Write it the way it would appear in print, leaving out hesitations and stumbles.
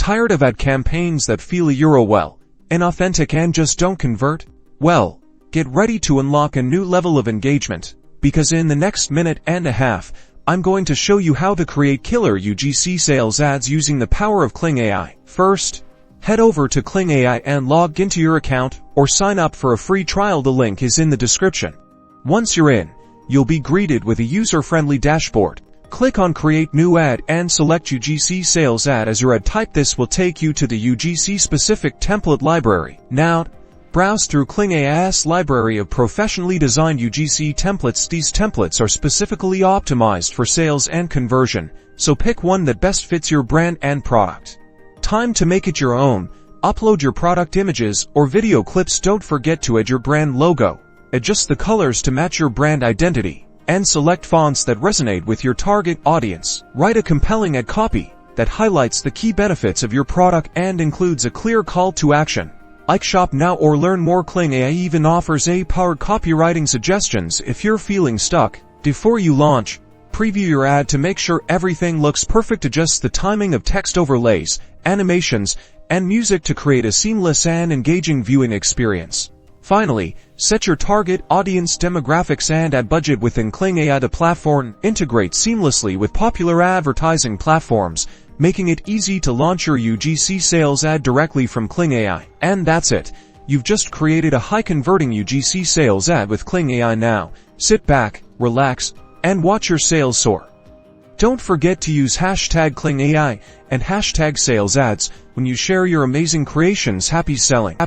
Tired of ad campaigns that feel inauthentic and just don't convert? Well, get ready to unlock a new level of engagement, because in the next minute and a half, I'm going to show you how to create killer UGC sales ads using the power of Kling Ai. First, head over to Kling Ai and log into your account or sign up for a free trial. The link is in the description. Once you're in, you'll be greeted with a user-friendly dashboard. Click on Create New Ad and select UGC Sales Ad as your ad type. This will take you to the UGC-specific template library. Now, browse through Kling Ai's library of professionally designed UGC templates. These templates are specifically optimized for sales and conversion, so pick one that best fits your brand and product. Time to make it your own. Upload your product images or video clips. Don't forget to add your brand logo. Adjust the colors to match your brand identity, and select fonts that resonate with your target audience. Write a compelling ad copy that highlights the key benefits of your product and includes a clear call to action, like shop now or learn more. Kling Ai even offers AI-powered copywriting suggestions if you're feeling stuck. Before you launch, preview your ad to make sure everything looks perfect. Adjust the timing of text overlays, animations, and music to create a seamless and engaging viewing experience. Finally, set your target audience demographics and ad budget within Kling Ai. The platform integrates seamlessly with popular advertising platforms, making it easy to launch your UGC sales ad directly from Kling Ai. And that's it. You've just created a high-converting UGC sales ad with Kling Ai. Now, sit back, relax, and watch your sales soar. Don't forget to use hashtag Kling Ai and hashtag sales ads when you share your amazing creations. Happy selling!